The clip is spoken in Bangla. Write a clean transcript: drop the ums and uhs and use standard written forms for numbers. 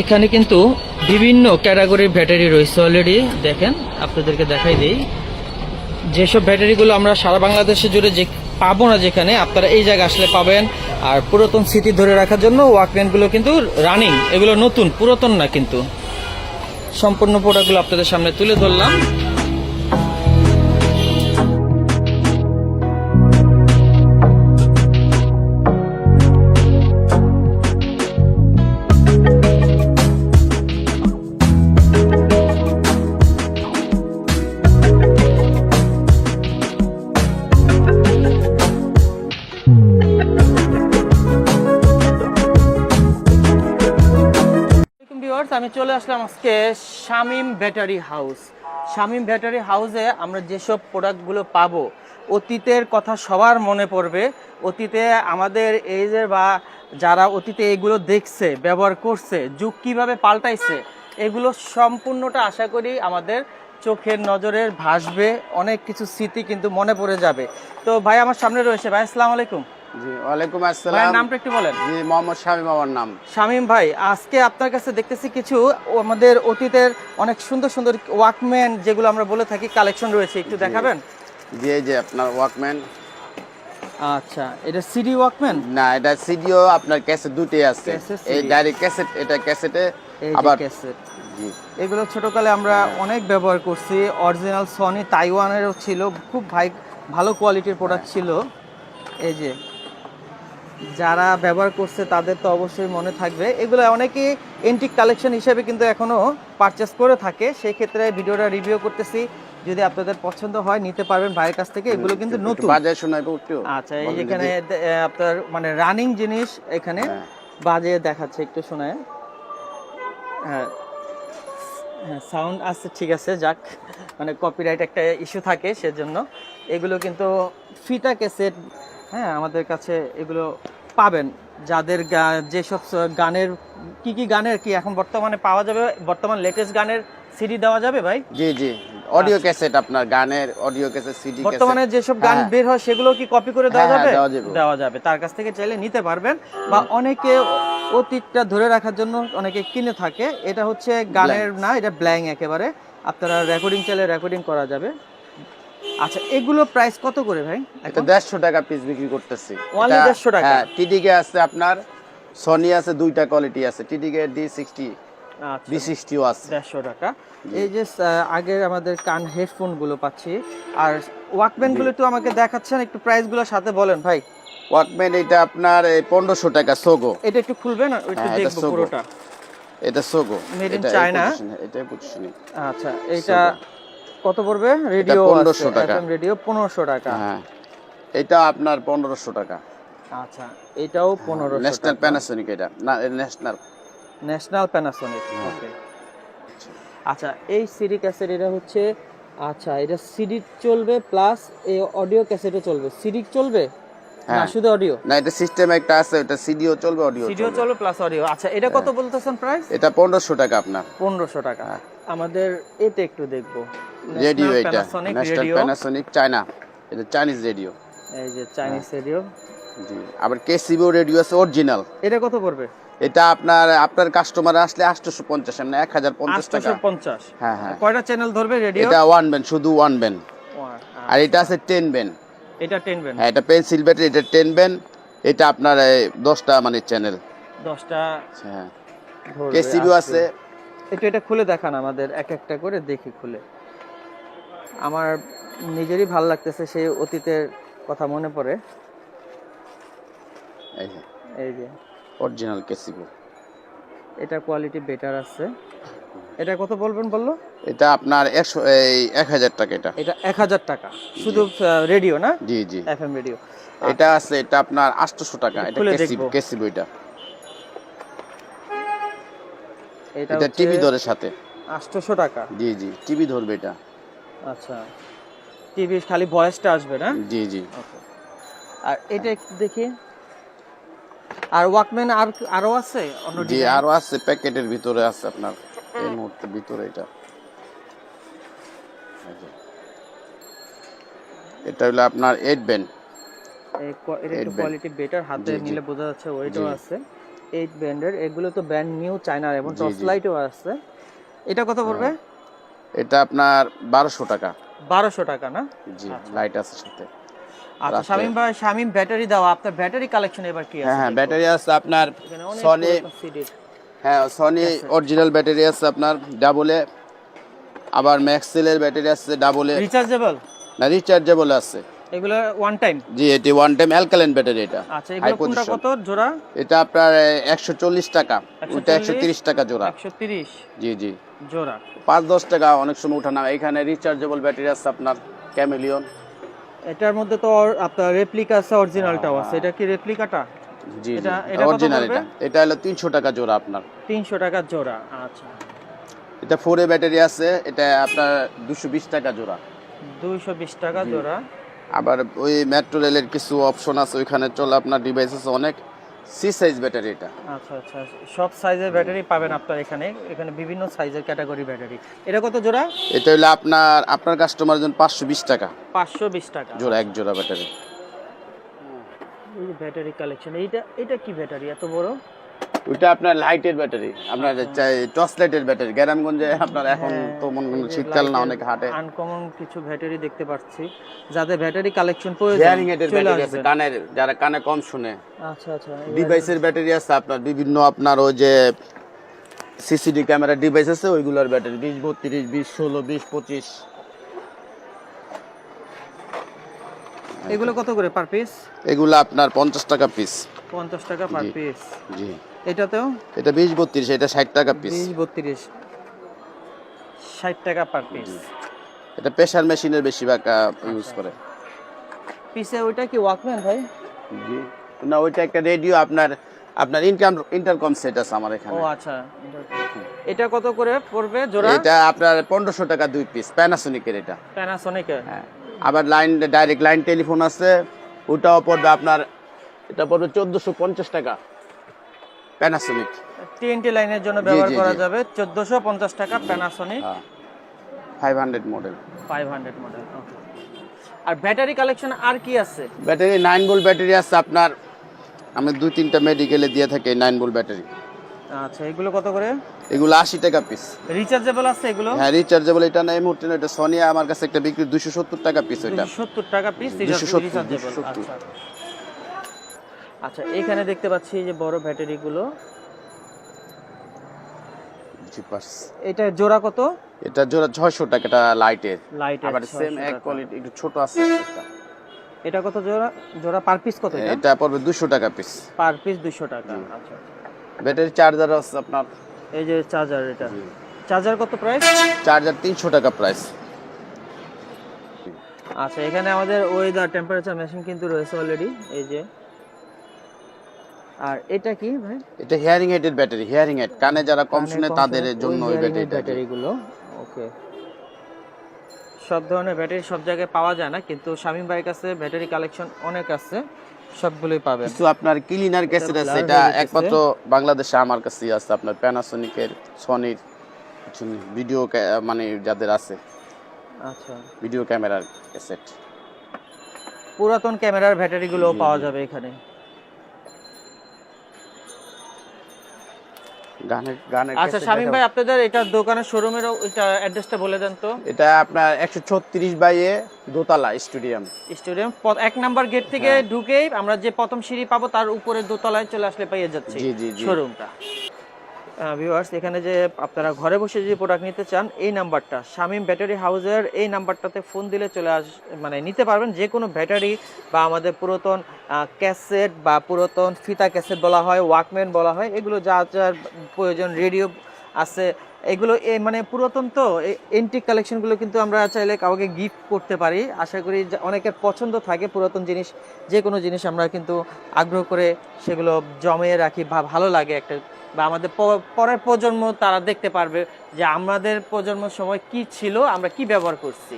এখানে কিন্তু বিভিন্ন ক্যাটাগরির ব্যাটারি রয়েছে অলরেডি। দেখেন, আপনাদেরকে দেখাই দিই, যেসব ব্যাটারিগুলো আমরা সারা বাংলাদেশে জুড়ে যে পাবো না, যেখানে আপনারা এই জায়গায় আসলে পাবেন। আর পুরাতন স্মৃতি ধরে রাখার জন্য ওয়াকম্যানগুলো কিন্তু রানিং, এগুলো নতুন, পুরাতন না কিন্তু। সম্পূর্ণ প্রোডাক্টগুলো আপনাদের সামনে তুলে ধরলাম। আমি চলে আসলাম আজকে Shamim battery house. Shamim battery হাউসে আমরা যেসব প্রোডাক্টগুলো পাবো, অতীতের কথা সবার মনে পড়বে। অতীতে আমাদের এইজের বা যারা অতীতে এগুলো দেখছে, ব্যবহার করছে, যুগ কিভাবে পাল্টাইছে, এগুলো সম্পূর্ণটা আশা করি আমাদের চোখের নজরের ভাসবে। অনেক কিছু স্মৃতি কিন্তু মনে পড়ে যাবে। তো ভাই আমার সামনে রয়েছে। ভাই আসসালামু আলাইকুম। জি, ওয়ালাইকুম আসসালাম। ভাইয়ের নামটা একটু বলেন। জি, মোহাম্মদ শামীম আমার নাম। শামীম ভাই, আজকে আপনার কাছে দেখতেছি কিছু আমাদের অতীতের অনেক সুন্দর সুন্দর ওয়াকম্যান, যেগুলো আমরা বলে থাকি, কালেকশন রয়েছে, একটু দেখাবেন? জি, এই যে আপনার ওয়াকম্যান। আচ্ছা, এটা সিডি ওয়াকম্যান? না, এটা সিডিও আপনার ক্যাসেট দুটোই আছে। ক্যাসেট, এই CD। ডাইরেক্ট ক্যাসেট, এটা ক্যাসেটে এই যে আবার ক্যাসেট। জি এগুলো ছোটকালে আমরা অনেক ব্যবহার করছি। অরিজিনাল সনি তাইওয়ানেরও ছিল, খুব ভালো কোয়ালিটির প্রোডাক্ট ছিল। এই যে যারা ব্যবহার করছে তাদের তো অবশ্যই মনে থাকবে। এগুলো অনেকেই এন্টিক কালেকশন হিসেবে কিন্তু এখনো পারচেস করে থাকে। সেই ক্ষেত্রে ভিডিওটা রিভিউ করতেছি, যদি আপনাদের পছন্দ হয় নিতে পারবেন ভাইয়ের কাছ থেকে। এগুলো কিন্তু নতুন। বাজার শোনাইবো একটু। আচ্ছা, এই যেখানে আপনার মানে রানিং জিনিস এখানে বাজে দেখাচ্ছে, একটু শোনায়। হ্যাঁ হ্যাঁ, সাউন্ড আছে, ঠিক আছে, যাক, মানে কপিরাইট একটা ইস্যু থাকে, সেজন্য। এগুলো কিন্তু ফিতা ক্যাসেট, হ্যাঁ, আমাদের কাছে এগুলো পাবেন। যাদের যেসব গানের কি গানের কি এখন বর্তমানে পাওয়া যাবে, বর্তমান লেটেস্ট গানের সিডি দেওয়া যাবে ভাই? জি জি, অডিও ক্যাসেট, আপনার গানের অডিও ক্যাসেট, সিডি ক্যাসেট, বর্তমানে যেসব গান বের হয় সেগুলো কি কপি করে দেওয়া যাবে? দেওয়া যাবে, তার কাছ থেকে চাইলে নিতে পারবেন। বা অনেকে অতীতটা ধরে রাখার জন্য অনেকে কিনে থাকে। এটা হচ্ছে গানের না, এটা ব্ল্যাঙ্ক একেবারে। আপনারা রেকর্ডিং চাইলে রেকর্ডিং করা যাবে। আচ্ছা, এগুলো প্রাইস কত করে ভাই? এটা 150 টাকা পিস বিক্রি করতেছি। অনলি 150 টাকা? হ্যাঁ, টিডিকে আছে, আপনার সনি আছে, দুইটা কোয়ালিটি আছে, টিডিকে D60, আচ্ছা, D60ও আছে। 150 টাকা। এই যে আগের আমাদের কান হেডফোন গুলো পাচ্ছি, আর ওয়াকম্যান গুলো একটু আমাকে দেখাচ্ছেন, একটু প্রাইস গুলো সাথে বলেন ভাই। ওয়াকম্যান এটা আপনার 1500 টাকা সোগো। এটা একটু খুলবেন, একটু দেখব পুরোটা। এটা সোগো, মেড ইন চায়না। এটাই পজিশনে। আচ্ছা, এটা কত পড়বে? রেডিও 1500 টাকা। এফএম রেডিও 1500 টাকা। হ্যাঁ, এটা আপনার 1500 টাকা। আচ্ছা, এটাও 1500 টাকা। ন্যাশনাল প্যানাসোনিক, এটা না, ন্যাশনাল প্যানাসোনিক। ওকে। আচ্ছা, এই সিডি ক্যাসেট এটা হচ্ছে, আচ্ছা, এটা সিডি চলবে প্লাস এই অডিও ক্যাসেটও চলবে। সিডি চলবে না শুধু অডিও? না, এটা সিস্টেম একটা আছে, এটা সিডিও চলবে, অডিও সিডিও চলবে প্লাস অডিও। আচ্ছা, এটা কত বলতেছেন প্রাইস? এটা 1500 টাকা আপনার। 1500 টাকা। আমাদের এটা একটু দেখবো। রেডিও, এটা ন্যাশনাল প্যানাসোনিক চায়না, এটা চাইনিজ রেডিও। এই যে চাইনিজ রেডিও। জি, আবার কেসিবো রেডিও আছে অরিজিনাল। এটা কত পড়বে? এটা আপনার কাস্টমার আসলে 850, মানে 1050 টাকা। 850? হ্যাঁ হ্যাঁ। কয়টা চ্যানেল ধরবে রেডিও? এটা ওয়ান ব্যান্ড, শুধু ওয়ান ব্যান্ড। আর এটা আছে 10 ব্যান্ড। এটা 10 ব্যান্ড? হ্যাঁ, এটা পেন্সিল ব্যাটারি, এটা 10 ব্যান্ড। এটা আপনার 10টা মানে চ্যানেল। 10টা। হ্যাঁ, কেসিবি আছে। এটা খুলে দেখান আমাদের, এক একটা করে দেখি খুলে। আমার নিজেরই ভালো লাগতেছে, সেই অতীতের কথা মনে পড়ে। এই যে অরিজিনাল কেসিবি, এটা কোয়ালিটি বেটার আছে। এটা কত বলবেন বললো? এটা আপনার 1000 টাকা। এটা 1000 টাকা শুধু রেডিও না? জি জি, এফএম রেডিও। এটা আছে, এটা আপনার 800 টাকা। এটা কেসিবি, এটা টিভি ধরে সাথে 800 টাকা। জি জি, টিভি ধরবে এটা। আচ্ছা, টিভি খালি ভয়েসটা আসবে না? জি জি। আর এটা একটু দেখি। আর ওয়াকম্যান আরো আছে অন্য জি, আরো আছে, প্যাকেটের ভিতরে আছে আপনার এই মুহূর্তে ভিতরে। এটা হলো আপনার 8 ব্যান্ড। এটা একটু কোয়ালিটি বেটার, হাতে নিলে বোঝা যাচ্ছে ওইটাও আছে। 8 ব্র্যান্ডের, এগুলো তো ব্র্যান্ড নিউ চায়নার এবং জি, টর্চ জি। লাইটও আছে। এটা কত পড়বে? এটা আপনার 1200 টাকা। 1200 টাকা না? জি, আচ্ছা। লাইট আছে সাথে। আচ্ছা রাতে- শামীম ভাই, শামীম ব্যাটারি দেওয়া, আপনার ব্যাটারি কালেকশন এবার কি আছে? হ্যাঁ হ্যাঁ, দেখবো। ব্যাটারি আছে আপনার এখানে অনেক সনি, পুরাতন সিডির। হ্যাঁ সনি আছে। অরিজিনাল ব্যাটারি আছে আপনার ডাবলে, আবার ম্যাক্সেলের ব্যাটারি আছে ডাবলে, রিচার্জেবল? না রিচার্জেবল আছে। এগুলো ওয়ান টাইম? জি, এটি ওয়ান টাইম অ্যালকালাইন ব্যাটারি এটা। আচ্ছা হাই এগুলো কোনটা পজিশন। কত জোড়া? এটা আপনার 140 টাকা, ওইটা 130 টাকা জোড়া। 130 জি জি, জোড়া। 5-10 টাকা অনেক সময় উঠানো। এখানে রিচার্জেবল ব্যাটারি আছে আপনার ক্যামেলিয়ন। এটার মধ্যে তো আপনার রেপ্লিকা আছে, অরিজিনালটাও আছে। এটা কি রেপ্লিকাটা? জি জি, এটা কত অরিজিনাল। পড়বে? এটা হলো 300 টাকা জোড়া আপনার। 300 টাকা জোড়া। আচ্ছা এটা 4A ব্যাটারি আছে, এটা আপনার 220 টাকা জোড়া। 220 টাকা জোড়া। আবার ওই মেট্রো রেলের কিছু অপশন আছে ওইখানে চলে আপনার ডিভাইস আছে অনেক। সি সাইজ ব্যাটারি এটা। আচ্ছা আচ্ছা, সব সাইজের ব্যাটারি পাবেন আপনার এখানে। এখানে বিভিন্ন সাইজের ক্যাটাগরি ব্যাটারি। এটা কত জোড়া? এটা হলো আপনার কাস্টমারের জন্য 520 টাকা 520 টাকা জোড়া, এক জোড়া ব্যাটারি। এই যে ব্যাটারি কালেকশন, এটা কি ব্যাটারি এত বড়? ওইটা আপনার লাইটের ব্যাটারি, আপনার টর্চ লাইটের ব্যাটারি। গ্রামগঞ্জে আপনার এখন তো মনে করেন শীতকাল না, অনেক হাটে আনকমন কিছু ব্যাটারি দেখতে পাচ্ছি। যাদের ব্যাটারি কালেকশন প্রয়োজন হিয়ারিং এর চলে ব্যাটারি আছে, আসবেন। কানের যারা কানে কম শুনে। আচ্ছা আচ্ছা, ডিভাইসের ব্যাটারি আছে আপনার বিভিন্ন, আপনার ওই যে সিসিডি ক্যামেরা ডিভাইস আছে ওইগুলোর ব্যাটারি 20, 32, 20, 16, 20, 25। এগুলো কত করে পার পিস? এগুলো আপনার 50 টাকা পিস। 50 টাকা পার জি। পিস। জি, এটাতেও এটা 20, 32, এটা 60 টাকা পিস। 20 32 60 টাকা পার পিস। এটা প্রেসার মেশিনের বেশিরভাগ ইউজ করে। পিসে ওইটা কি ওয়াকম্যান ভাই? জি, না ওইটা একটা রেডিও, আপনার ইন্টারকম সেট আছে আমার ও এখানে। আচ্ছা, এটা কত করে পড়বে জোড়া? এটা আপনার 1500 টাকা 2 পিস, প্যানাসোনিকের এটা। প্যানাসোনিকের। হ্যাঁ, আবার ডাইরেক্ট লাইন টেলিফোন আছে, ওটাও পড়বে আপনার, এটা পড়বে 1450 টাকা প্যানাসোনিক। টিএনটি লাইনের জন্য ব্যবহার জি, করা জি। যাবে। 1450 টাকা প্যানাসোনিক। হ্যাঁ, 500 মডেল। 500 মডেল। আর ব্যাটারি কালেকশন আর কি আছে? ব্যাটারি 9 ভোল্ট ব্যাটারি আছে আপনার, আমি 2-3টা মেডিকেলে দিয়ে থাকি 9 ভোল্ট ব্যাটারি। আচ্ছা এগুলো কত করে? এগুলো 80 টাকা পিস। রিচার্জেবল আছে এগুলো? হ্যাঁ রিচার্জেবল, এটা না এই মুহূর্তে না, এটা সোনিয়া আমার কাছে একটা বিক্রি 270 টাকা পিস ওইটা। 270 টাকা পিস 270, রিচার্জেবল। 270 আচ্ছা আচ্ছা, এখানে দেখতে পাচ্ছি যে বড় ব্যাটারি গুলো। জিপার্স। এটা জোড়া কত? এটা জোড়া 600 টাকা, এটা লাইটের। লাইটের আবার 600 সেম এক টাকা। কোয়ালিটি একটু ছোট আছে একটা। এটা কত জোড়া? জোড়া পার পিস কত এটা? এটা পড়বে 200 টাকা পিস। পার পিস 200 টাকা। আচ্ছা ব্যাটারি চার্জার আছে আপনার, এই যে চার্জার, এটা চার্জার কত প্রাইস? চার্জার 300 টাকা প্রাইস। আচ্ছা এখানে আমাদের ওয়েদার টেম্পারেচার মেশিন কিন্তু রয়েছে অলরেডি, এই যে। আর এটা কি ভাই? এটা হিয়ারিং এডের ব্যাটারি, হিয়ারিং এড কানে যারা কম শুনে তাদের জন্য ওই ব্যাটারিটা। ব্যাটারিগুলো ওকে। সব ধরনের ব্যাটারি সব জায়গায় পাওয়া যায় না, কিন্তু শামীম ভাইয়ের কাছে ব্যাটারি কালেকশন অনেক আছে, সবগুলোই পাবেন। কিছু আপনার ক্লিনার ক্যাসেট আছে, এটা একমাত্র বাংলাদেশে আমার কাছেই আছে। আপনার প্যানাসোনিকের, সনির কিছু ভিডিও মানে যাদের আছে আচ্ছা, ভিডিও ক্যামেরার ক্যাসেট। পুরাতন ক্যামেরার ব্যাটারিগুলোও পাওয়া যাবে এখানে। গানের আচ্ছা শামীম ভাই, আপনাদের এটা দোকানের শোরুমেরও এটা অ্যাড্রেসটা বলে দেন তো। এটা আপনার 136 বাই এ দোতলা স্টেডিয়াম। স্টেডিয়াম 1 নাম্বার গেট থেকে ঢুকেই আমরা যে প্রথম সিঁড়ি পাবো তার উপরে দোতলায় চলে আসলে পেয়ে যাচ্ছে জি, জি, জি। শোরুমটা। ভিউয়ার্স, এখানে যে আপনারা ঘরে বসে যে প্রোডাক্ট নিতে চান, এই নাম্বারটা শামীম ব্যাটারি হাউসের, এই নাম্বারটাতে ফোন দিলে মানে নিতে পারবেন যে কোনো ব্যাটারি বা আমাদের পুরাতন ক্যাসেট বা পুরাতন ফিতা ক্যাসেট বলা হয়, ওয়াকম্যান বলা হয়, এগুলো যা যার প্রয়োজন, রেডিও আছে এগুলো মানে পুরাতন তো এন্টিক কালেকশনগুলো কিন্তু আমরা চাইলে কাউকে গিফট করতে পারি। আশা করি অনেকের পছন্দ থাকে পুরাতন জিনিস, যে কোনো জিনিস আমরা কিন্তু আগ্রহ করে সেগুলো জমিয়ে রাখি বা ভালো লাগে একটা, বা আমাদের পরের প্রজন্ম তারা দেখতে পারবে যে আমাদের প্রজন্মের সময় কি ছিল, আমরা কি ব্যবহার করছি।